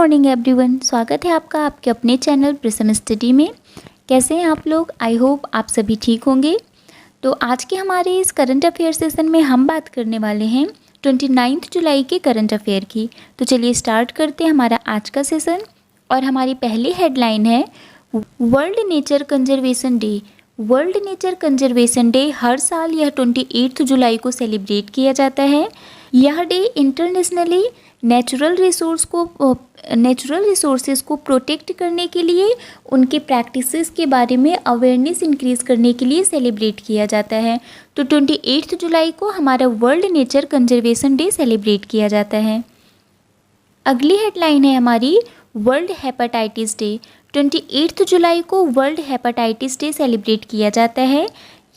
Morning everyone, स्वागत है आपका आपके अपने चैनल प्रिज्म स्टडी में। कैसे हैं आप लोग? आई होप आप सभी ठीक होंगे। तो आज के हमारे इस करंट अफेयर सेशन में हम बात करने वाले हैं 29 जुलाई के करंट अफेयर की। तो चलिए स्टार्ट करते हैं हमारा आज का सेशन। और हमारी पहली हेडलाइन है world nature conservation day. World nature conservation day हर साल यह 28 जुलाई को सेलिब्रेट किया जाता है। यह डे इंटरनेशनली नेचुरल रिसोर्सेज को प्रोटेक्ट करने के लिए, उनके प्रैक्टिसेस के बारे में अवेयरनेस इंक्रीज़ करने के लिए सेलिब्रेट किया जाता है। तो 28 जुलाई को हमारा world nature conservation day celebrate किया जाता है। अगली हेडलाइन है हमारी वर्ल्ड हेपेटाइटिस डे। 28 जुलाई को वर्ल्ड हेपेटाइटिस डे सेलिब्रेट किया जाता है।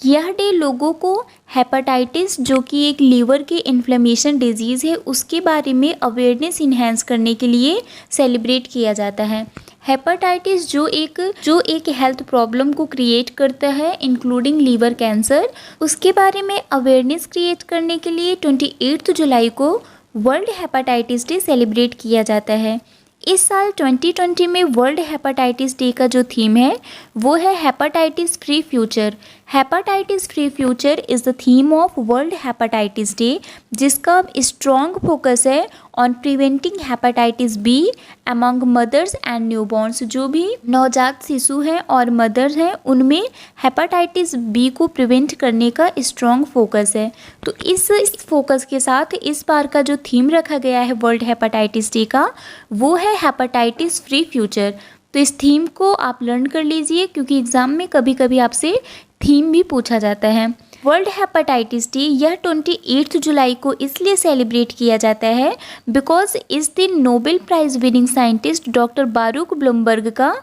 यह डे लोगों को हेपेटाइटिस, जो कि एक लीवर के इन्फ्लेमेशन डिजीज़ है, उसके बारे में अवेयरनेस इन्हेंस करने के लिए सेलिब्रेट किया जाता है। हेपेटाइटिस जो एक हेल्थ प्रॉब्लम को क्रिएट करता है इंक्लूडिंग लीवर कैंसर, उसके बारे में अवेयरनेस क्रिएट करने के लिए 28 जुलाई को वर्ल्ड हेपेटाइटिस डे सेलिब्रेट किया जाता है। इस साल 2020 में वर्ल्ड हेपेटाइटिस डे का जो थीम है वो है hepatitis free future. Hepatitis free future is the theme of world hepatitis day, जिसका स्ट्रॉन्ग फोकस है on preventing hepatitis be among mothers and newborn's. जो भी नवजात शिशु हैं और मदर्स हैं उनमें हेपेटाइटिस बी को प्रिवेंट करने का स्ट्रॉन्ग फोकस है। तो इस फोकस के साथ इस बार का जो थीम रखा गया है वर्ल्ड हेपेटाइटिस डे का वो है हेपेटाइटिस फ्री फ्यूचर। तो इस थीम को आप लर्न कर लीजिए, क्योंकि एग्ज़ाम में कभी कभी आपसे थीम भी पूछा जाता है। वर्ल्ड हेपेटाइटिस डे यह 28 जुलाई को इसलिए सेलिब्रेट किया जाता है बिकॉज इस दिन Nobel prize winning scientist doctor Baruch Blumberg का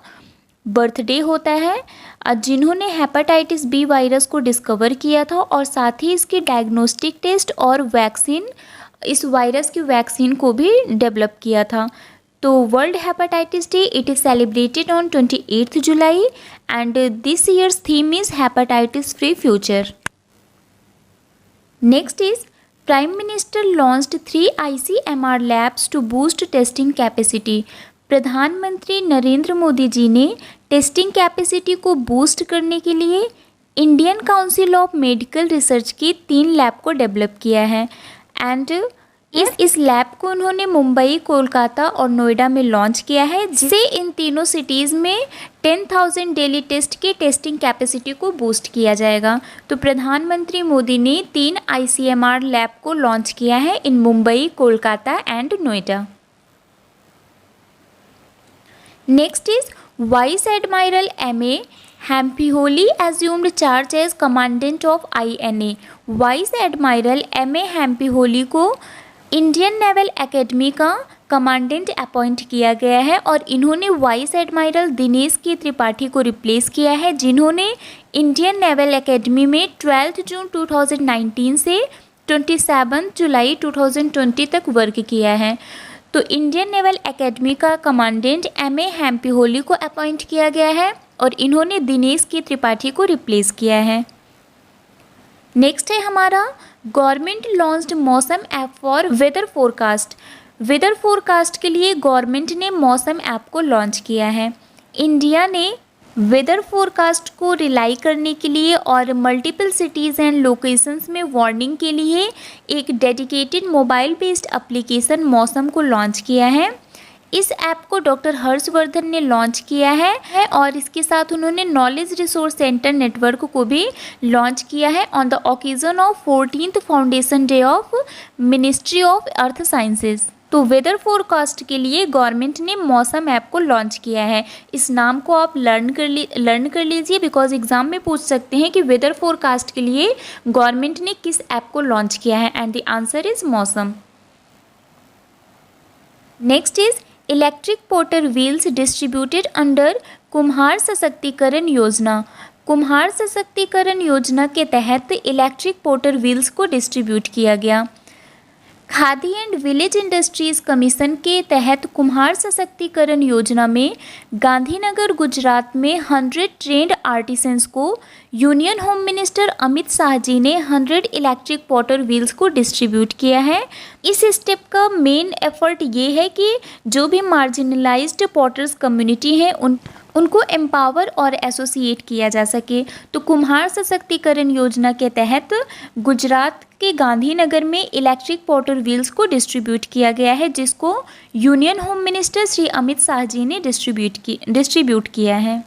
बर्थडे होता है, जिन्होंने हेपेटाइटिस बी वायरस को डिस्कवर किया था और साथ ही इसके डायग्नोस्टिक टेस्ट और वैक्सीन, इस वायरस की वैक्सीन को भी डेवलप किया था। तो world hepatitis day it is celebrated on 28 July and this year's theme is hepatitis free future. Next is prime minister launched 3 ICMR labs to boost testing capacity. प्रधानमंत्री नरेंद्र मोदी जी ने testing capacity को boost करने के लिए Indian council of medical research की 3 lab को develop किया है एंड इस लैब को उन्होंने मुंबई, कोलकाता और नोएडा में लॉन्च किया है, जिससे इन तीनों सिटीज़ में 10,000 डेली टेस्ट की टेस्टिंग कैपेसिटी को बूस्ट किया जाएगा। तो प्रधानमंत्री मोदी ने 3 ICMR लैब को लॉन्च किया है in Mumbai, Kolkata and Noida. Next is vice admiral MA Hampiholi assumed charge as commandant of INA। Vice admiral MA Hampiholi को इंडियन नेवल एकेडमी का कमांडेंट अपॉइंट किया गया है और इन्होंने वाइस एडमायरल दिनेश के त्रिपाठी को रिप्लेस किया है, जिन्होंने इंडियन नेवल एकेडमी में 12 जून 2019 से 27 जुलाई 2020 तक वर्क किया है। तो इंडियन नेवल एकेडमी का कमांडेंट MA हैम्पीहोली को अपॉइंट किया गया है और इन्होंने दिनेश के त्रिपाठी को रिप्लेस किया है। नेक्स्ट है हमारा government launched Mausam app for weather forecast. Weather forecast के लिए गवर्नमेंट ने मौसम ऐप को लॉन्च किया है। इंडिया ने वेदर फोरकास्ट को रिलाई करने के लिए और मल्टीपल सिटीज़ एंड लोकेशंस में वार्निंग के लिए एक डेडिकेटेड मोबाइल बेस्ड एप्लीकेशन मौसम को लॉन्च किया है। इस ऐप को डॉक्टर हर्षवर्धन ने लॉन्च किया है और इसके साथ उन्होंने नॉलेज रिसोर्स सेंटर नेटवर्क को भी लॉन्च किया है on the occasion of 14th foundation day of ministry of earth sciences. तो वेदर फोरकास्ट के लिए गवर्नमेंट ने मौसम ऐप को लॉन्च किया है। इस नाम को आप लर्न कर लीजिए, बिकॉज एग्जाम में पूछ सकते हैं कि वेदर फोरकास्ट के लिए गवर्नमेंट ने किस ऐप को लॉन्च किया है एंड द आंसर इज मौसम। Next is electric porter wheels distributed under कुम्हार सशक्तिकरण योजना। कुम्हार सशक्तिकरण योजना के तहत इलेक्ट्रिक पोर्टर व्हील्स को डिस्ट्रीब्यूट किया गया। Khadi and village industries commission के तहत कुम्हार सशक्तिकरण योजना में गांधीनगर गुजरात में 100 ट्रेंड आर्टिसंस को union home minister Amit Shah ji ने 100 इलेक्ट्रिक पॉटर व्हील्स को डिस्ट्रीब्यूट किया है। इस स्टेप का मेन एफर्ट ये है कि जो भी मार्जिनलाइज्ड पॉटर्स कम्युनिटी हैं उनको एम्पावर और एसोसिएट किया जा सके। तो कुम्हार सशक्तिकरण योजना के तहत गुजरात के गांधीनगर में इलेक्ट्रिक पॉटर व्हील्स को किया गया है, जिसको union home minister Shri Amit Shah ji ने डिस्ट्रीब्यूट किया है।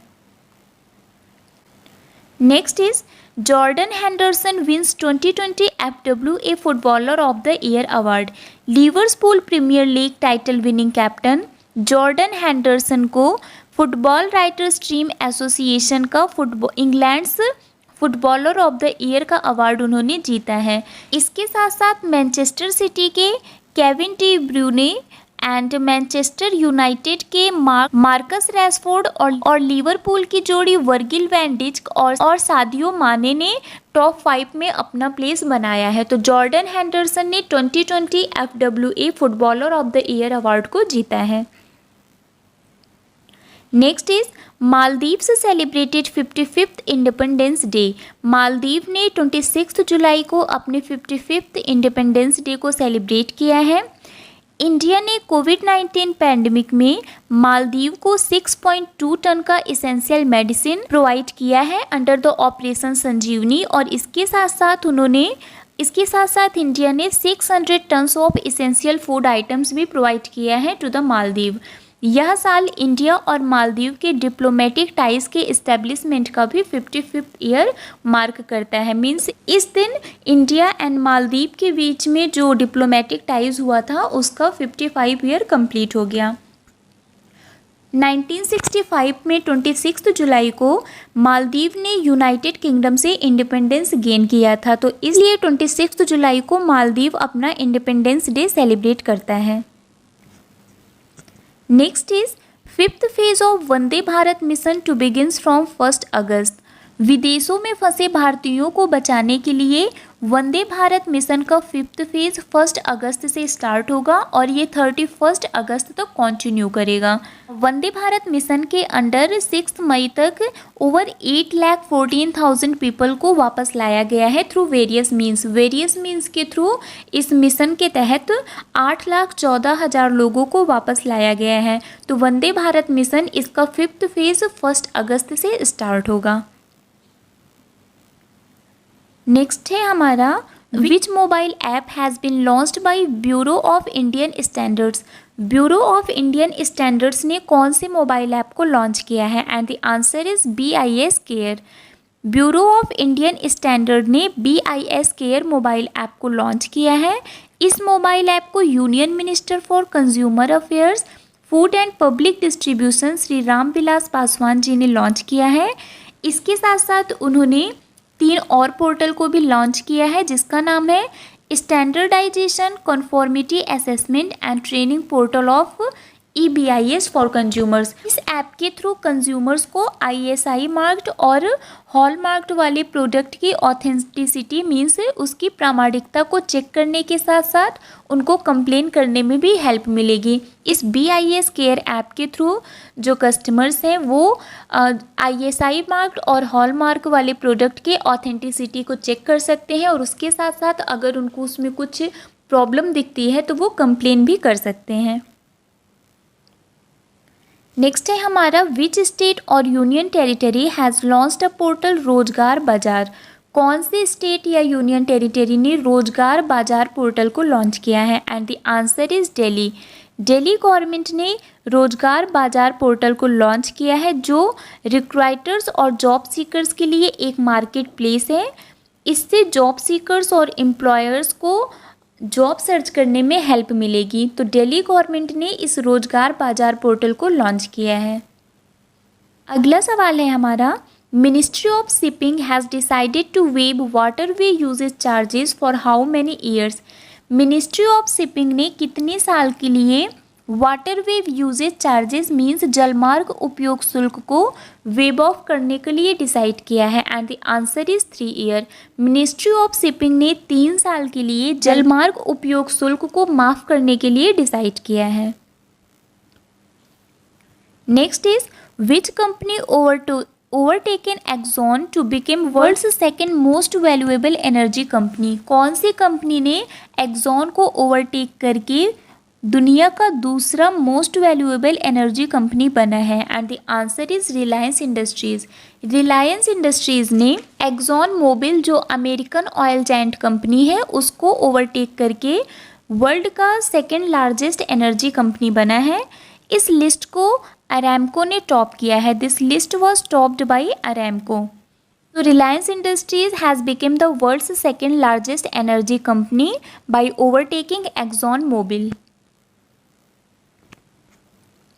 Next is Jordan Henderson wins 2020 FWA footballer of the year award. Liverpool premier league title winning captain Jordan Henderson को फुटबॉल राइटर्स टीम एसोसिएशन का England's footballer of the year का award उन्होंने जीता है। इसके साथ साथ मैनचेस्टर सिटी के Kevin De Bruyne and Manchester United के मार्कस रैशफोर्ड और लिवरपूल की जोड़ी वर्गिल वैन डिच्क और सादियो माने ने टॉप 5 में अपना प्लेस बनाया है। तो जॉर्डन हैंडरसन ने 2020 FWA footballer of the year award को जीता है। Next is Maldives celebrated 55th independence day. Maldives ने 26 जुलाई को अपने 55th इंडिपेंडेंस डे को सेलिब्रेट किया है। इंडिया ने कोविड-19 पैंडमिक में मालदीव को 6.2 टन का इसेंशियल मेडिसिन प्रोवाइड किया है अंडर द ऑपरेशन संजीवनी, और इसके साथ साथ इंडिया ने 600 tons of essential food items भी प्रोवाइड किया है टू द मालदीव। यह साल इंडिया और मालदीव के डिप्लोमेटिक टाइज के इस्टेब्लिशमेंट का भी 55th ईयर मार्क करता है। मीन्स इस दिन इंडिया एंड मालदीव के बीच में जो डिप्लोमेटिक टाइज हुआ था उसका 55 ईयर कंप्लीट हो गया। 1965 में 26 जुलाई को मालदीव ने यूनाइटेड किंगडम से इंडिपेंडेंस गेन किया था, तो इसलिए 26 जुलाई को मालदीव अपना इंडिपेंडेंस डे सेलिब्रेट करता है। Next is 5th phase of Vande Bharat mission to begins from 1 अगस्त। विदेशों में फंसे भारतीयों को बचाने के लिए वंदे भारत मिशन का 5th फेज 1 अगस्त से स्टार्ट होगा और ये 31 अगस्त तक कंटिन्यू करेगा। वंदे भारत मिशन के अंडर 6 मई तक ओवर 8,14,000 पीपल को वापस लाया गया है थ्रू वेरियस मीन्स के थ्रू इस मिशन के तहत 8,14,000 लोगों को वापस लाया गया है। तो वंदे भारत मिशन इसका 5th फेज 1 अगस्त से स्टार्ट होगा। नेक्स्ट है हमारा which mobile app has been launched by bureau of Indian standards. Bureau of Indian standards ने कौन से मोबाइल ऐप को लॉन्च किया है? And the answer is BIS care. Bureau of Indian standard ने BIS केयर मोबाइल ऐप को launch किया है। इस मोबाइल ऐप को union minister for consumer affairs, food and public distribution Shri Ramvilas Paswan ji ने लॉन्च किया है। इसके साथ साथ उन्होंने 3 और पोर्टल को भी लॉन्च किया है जिसका नाम है standardization conformity assessment and training portal of EBIS for consumers. इस ऐप के थ्रू कंज्यूमर्स को ISI मार्क्ड और हॉल मार्क्ड वाले प्रोडक्ट की ऑथेंटिसिटी मीन्स उसकी प्रामाणिकता को चेक करने के साथ साथ उनको कंप्लेन करने में भी हेल्प मिलेगी। इस BIS केयर ऐप के थ्रू जो कस्टमर्स हैं वो ISI मार्क्ड और हॉल मार्क वाले प्रोडक्ट के ऑथेंटिसिटी को चेक कर सकते हैं और उसके साथ साथ अगर उनको उसमें कुछ प्रॉब्लम दिखती है तो वो कंप्लेन भी कर सकते हैं। नेक्स्ट है हमारा विच स्टेट और union territory has launched a portal रोजगार बाजार। कौन से स्टेट या यूनियन टेरिटरी ने रोजगार बाजार पोर्टल को लॉन्च किया है? And the answer is Delhi. Delhi government ने रोजगार बाजार पोर्टल को लॉन्च किया है जो रिक्रूटर्स और जॉब सीकर्स के लिए एक मार्केट प्लेस है। इससे जॉब सीकर्स और एम्प्लॉयर्स को जॉब सर्च करने में हेल्प मिलेगी। तो दिल्ली गवर्नमेंट ने इस रोजगार बाजार पोर्टल को लॉन्च किया है। अगला सवाल है हमारा ministry of shipping has decided to waive waterway usage charges for how many years. Ministry of shipping ने कितने साल के लिए waterway usage charges means जलमार्ग उपयोग शुल्क को वेब ऑफ करने के लिए डिसाइड किया है and the answer is 3 year. Ministry of shipping ने 3 साल के लिए जलमार्ग उपयोग शुल्क को माफ करने के लिए डिसाइड किया है। Next is which company overtaken Exxon to become world's second most valuable energy company. कौन सी कंपनी ने Exxon को ओवरटेक करके दुनिया का दूसरा मोस्ट वैल्यूएबल एनर्जी कंपनी बना है and the answer is Reliance industries. Reliance industries ने Exxon मोबिल जो अमेरिकन ऑयल जायंट कंपनी है उसको ओवरटेक करके वर्ल्ड का सेकेंड लार्जेस्ट एनर्जी कंपनी बना है। इस लिस्ट को अरामको ने टॉप किया है। This list was topped by Aramco. तो Reliance Industries has become the world's second largest energy company by overtaking Exxon Mobil.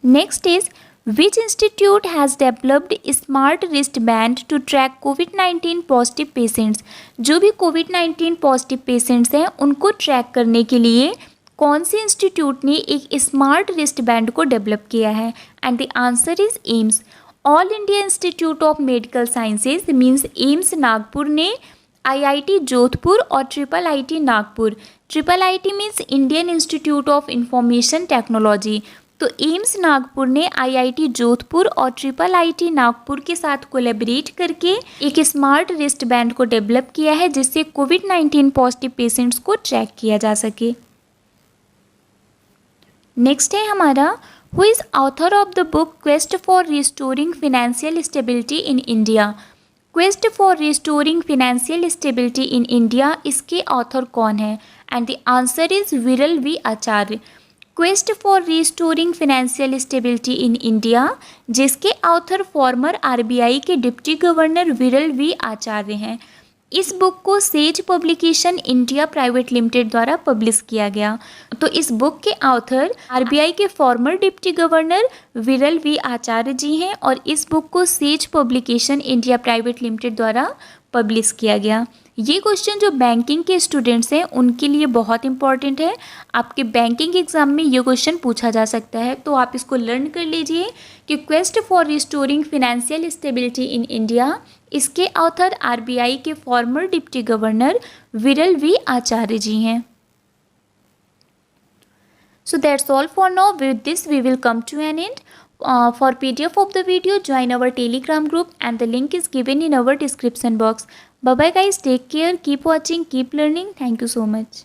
Next is which institute has developed smart wrist band to track कोविड-19 positive patients. जो भी कोविड-19 positive patients हैं उनको track करने के लिए कौन सी इंस्टीट्यूट ने एक स्मार्ट रिस्ट बैंड को डेवलप किया है and the answer is AIIMS. All India institute of medical sciences means AIIMS Nagpur ने IIT जोधपुर और IIT Nagpur. IIT means Indian institute of information technology. तो एम्स नागपुर ने IIT जोधपुर और IIT नागपुर के साथ कोलैबोरेट करके एक स्मार्ट रिस्ट बैंड को डेवलप किया है जिससे कोविड-19 पॉजिटिव पेशेंट्स को ट्रैक किया जा सके। नेक्स्ट है हमारा who is author of the book quest for restoring financial stability in India. Quest for restoring financial stability in India, इसके ऑथर कौन है and the answer is Viral V Acharya. Quest for restoring financial stability in India जिसके author former RBI के deputy governor Viral V आचार्य हैं। इस book को says publication India private limited द्वारा publish किया गया। तो इस बुक के ऑथर RBI के farmer deputy governor Viral V आचार्य जी हैं और इस बुक को says publication India private limited द्वारा पब्लिश किया गया। ये क्वेश्चन जो बैंकिंग के स्टूडेंट्स हैं उनके लिए बहुत इंपॉर्टेंट है। आपके बैंकिंग एग्जाम में ये क्वेश्चन पूछा जा सकता है, तो आप इसको लर्न कर लीजिए कि quest for restoring financial stability in India, इसके ऑथर RBI के farmer deputy governor Viral V आचार्य जी हैं। So that's all for now. With this we will come to an end. For PDF of the video, join our Telegram group and the link is given in our description box. Bye bye guys, take care, keep watching, keep learning. Thank you so much.